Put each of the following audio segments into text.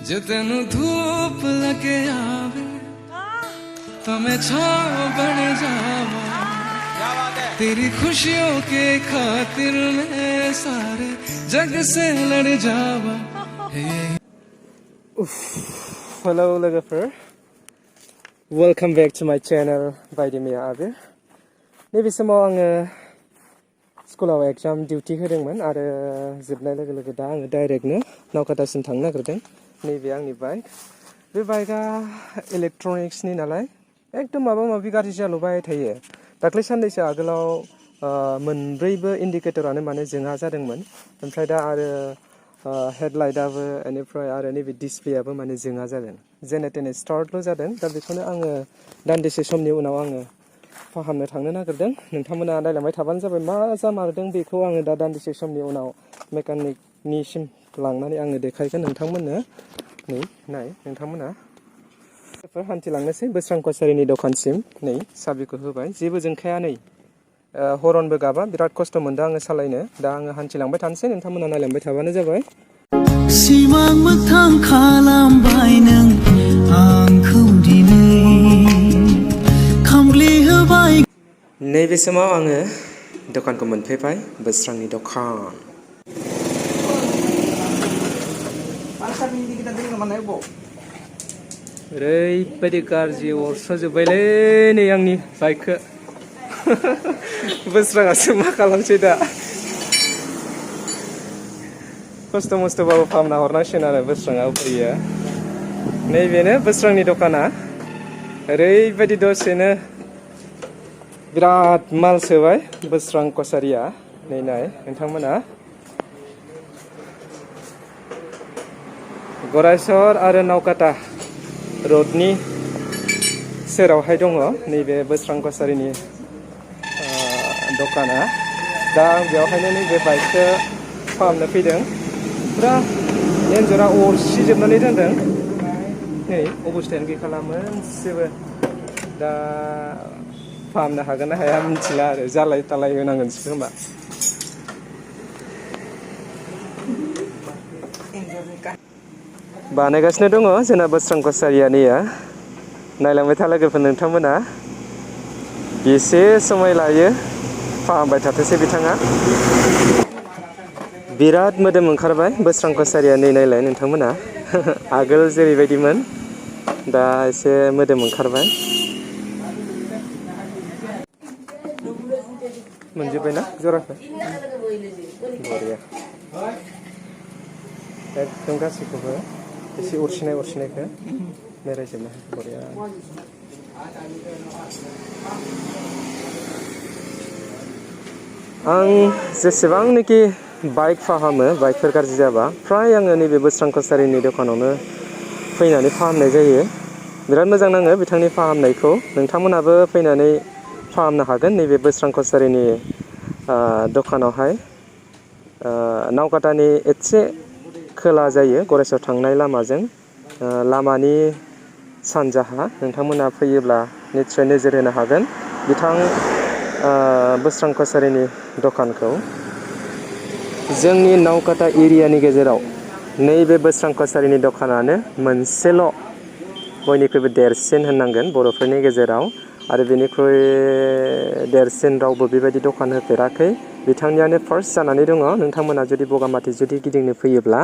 जो तेनू धूप लगे आवे तो मैं छाँव बन जावा तेरी खुशियों के खातिर मैं सारे जग से लड़ जावा Hello लोगोफोर Welcome back to my channel बायदि मैया आबो नैबे समाव आङो स्कुलाव एग्जाम डिउटी होदोंमोन आरो जोबनाय लोगो लोगो दा आङो डाइरेक्टनो नावकाटासिम थांनो नागिरदों नैबे आंनि बाइक बे बाइकआ इलेक्ट्रनिक्सनि नालाय एकदम माबा माबि गाज्रि जालुबाय थायो दाख्लै साननैसो आगोलाव मोनब्रैबो इन्डिकेटरानो माने जोंहा जादोंमोन ओमफ्राय दा आरो हेडलाइटआबो बेनिफ्राय आरो नैबे डिसप्लेआबो माने जोंहा जादों जेने तेने स्टार्टल' जादों दा बेखौनो आङो दान्दिसे समनि उनाव आङो फाहामनो थांनो नागिरदों नोंथांमोना नायलांबाय थाबानो जाबाय मा जामारदों बेखौ आङो दा दान्दिसे समनि उनाव मेकानिकनिसिम लांनानै आङो देखायगोन नोंथांमोननो नाय नोंथांमोना हान्थिलांनोसै बोस्रां कचारिनि दखानसिम नै साबिखौ होबाय जेबो जोंखाया नै हरनबो गाबा बिराद खस्थ' मोनदों आङो सालायनो दा आङो हान्थिलांबाय थानोसै नोंथांमोना नायलांबाय थाबानो जाबाय सिमां मोगथां खालामबाय नों आंखौ दिनै खामग्लिहोबाय नैबे समाव आङो दखानखौ मोनफैबाय बोस्रांनि दखान ओरैबायदि गाज्रि अरस'जोब्बायलै नै आंनि बाइकखौ बोस्राङासो मा खालामसै दा खस्थ' मस्थ'बाबो फाहामना हरनांसिगोन आरो बोस्राङा उफाय नैबेनो बोस्रांनि दखाना ओरैबायदि दसेनो बिराद माल सोबाय बोस्रां कचारिया नै नाय नोंथांमोना गरायसर आरो नावकाटा रडनि सेरावहाय दङ नैबे बोस्रां कचारिनि दखाना दा आं बेवहायनो नैबे बाइकखौ फाहामनो फैदों फुरा एन्जरा अरसिजोबनानै दोनदों नै अबस्थायानो गैखाला मोनसेबो दा फाहामनो हागोन ना हाया मिथिला आरो जालाय तालाय होनांगोनसो खोमा बानायगासिनो दङ जोंना बोस्रां कचारिया नैया नायलांबाय था लोगोफोर नोंथांमोना बेसे समाय लायो फाहामबाय थाथोंसै बिथाङा बिराद मोदोम ओंखारबाय बोस्रां कचारिया नै नायलाय नोंथांमोना आगोल जेरैबायदिमोन दा एसे मोदोम ओंखारबाय मोनजोब्बायना जराखौ बरिया एकदम गासैखौबो एसे अरसिनायखौ मेरायजोबनो बरिया आं जेसेबांनाखि बाइक फाहामो बाइकफोर गाज्रि जाबा फ्राय आङो नैबे बोस्रां कचारिनि दखानावनो फैनानै फाहामनाय जायो बिराद मोजां नाङो बिथांनि फाहामनायखौ नोंथांमोनाबो फैनानै फाहामनो हागोन नैबे बोस्रां कचारिनि दखानावहाय नावकाटानि एसे खोला जायो गरायसर थांनाय लामाजों लामानि सानजाहा नोंथांमोना फैयोब्ला निस्सय नोजोर होनो हागोन बिथां बोस्रां कचारिनि दखानखौ जोंनि नावकाटा एरियानि गेजेराव नैबे बोस्रां कचारिनि दखानानो मोनसेल' बयनिख्रुइबो देरसिन होननांगोन बर'फोरनि गेजेराव आरो बेनिख्रुइ देरसिन रावबो बेबायदि दखान होफेराखै बिथांनियानो फार्स्ट जानानै दङ नोंथांमोना जुदि बगामाथि जुदि गिदिंनो फैयोब्ला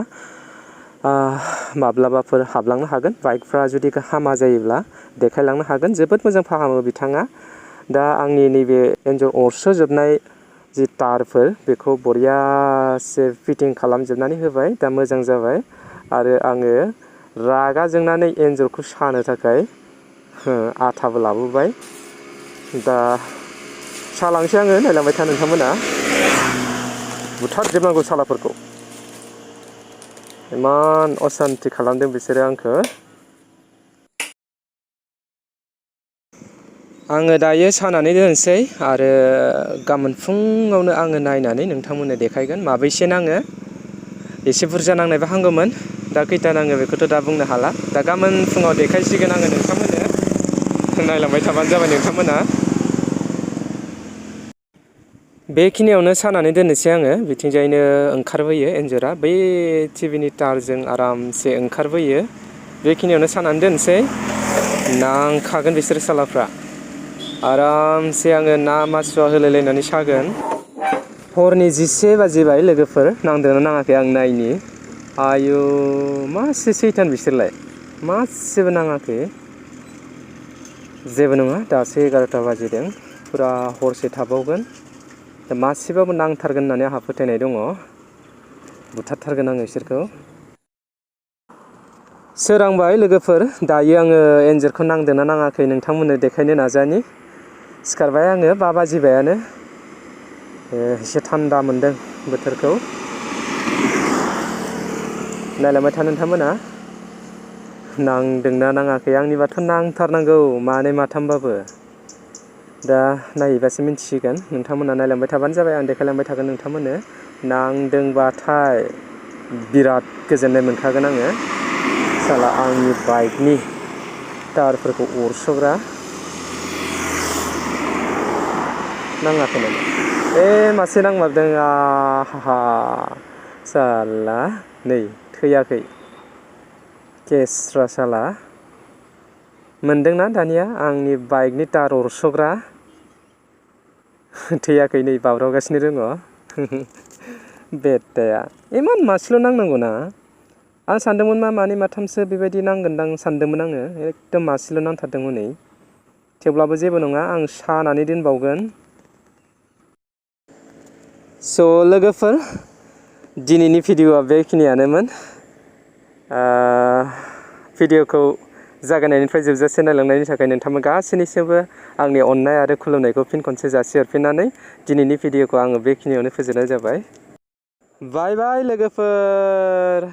माब्लाबाफोर हाबलांनो हागोन बाइकफ्रा जुदि हामा जायोब्ला देखायलांनो हागोन जोबोद मोजां फाहामो बिथाङा दा आंनि नैबे एन्जर अरस'जोबनाय जि तारफोर बेखौ बरियासे फिटिं खालामजोबनानै होबाय दा मोजां जाबाय आरो आङो रागा जोंनानै एन्जरखौ सानो थाखाय आथाबो लाबोबाय दा सालांसै आङो नायलांबाय था नोंथांमोना बुथारजोबनांगौ सालाफोरखौ इमान असान्ति खालामदों बिसोरो आंखौ आङो दायो सानानै दोनसै आरो गाबोन फुङावनो आङो नायनानै नोंथांमोननो देखायगोन माबैसे नाङो एसे बुरजा नांनायबा हामगौमोन दा खैथा नाङो बेखौथ' दा बुंनो हाला दा गाबोन फुङाव देखायसिगोन आङो नोंथांमोननो नायलांबाय थाबानो जाबाय नोंथांमोना बेखिनियावनो सानानै दोननोसै आङो बिथिंजायनो ओंखारबोयो एन्जरा बै टिभिनि तारजों आरामसे ओंखारबोयो बेखिनियावनो सानानै दोनसै नांखागोन बिसोर सालाफ्रा आरामसे आङो ना मासुवा होलायलायनानै सागोन हरनि 11 बाजिबाय लोगोफोर नांदोंना नाङाखै आं नायनि आयु मासे सैथान बिसोरलाय मासेबो नाङाखै जेबो नङा दासो 11ता बाजिदों फुरा हरसे थाबावगोन दा मासेबाबो नांथारगोन होननानै आंहा फोथायनाय दङ बुथारथारगोन आङो बिसोरखौ सोरांबाय लोगोफोर दायो आङो एन्जरखौ नांदोंना नाङाखै नोंथांमोननो देखायनो नाजानि सिखारबाय आङो 5 बाजिबायानो एसे थान्दा मोनदों बोथोरखौ नायलांबाय था नोंथांमोना नांदोंना नाङाखै आंनिबाथ' नांथारनांगौ मानै माथामबाबो दा नायहैबासो मिन्थिसिगोन नोंथांमोना नायलांबाय थाबानो जाबाय आं देखायलांबाय थागोन नोंथांमोननो नांदोंबाथाय बिराद गोजोननाय मोनखागोन आङो साला आंनि बाइकनि टारफोरखौ अरस'ग्रा नाङाखै नामा मासे नांमारदों आहा साला नै थैयाखै केस्रा साला मोनदोंना दानिया आंनि बाइकनि टार अरस'ग्रा थैयाखै नै बाब्रावगासिनो दङ बेटाया इमान मासेल' नांनांगौ ना आं सानदोंमोन मानै माथामसो बेबायदि नांगोनदां सानदोंमोन आङो एकदम मासेल' नांथारदों हनै थेवब्लाबो जेबो नङा आं सानानै दोनबावगोन स' लोगोफोर दिनैनि भिडिअ'आ बेखिनियानोमोन भिडिअ'खौ जागायनायनिफ्राय जोबजासे नायलांनायनि थाखाय नोंथांमोन गासैनिसिमबो आंनि अननाय आरो खुलुमनायखौ फिन खनसे जासिहरफिननानै दिनैनि भिडिअ'खौ आङो बेखिनियावनो फोजोबनाय जाबाय बाय बाय लोगोफोर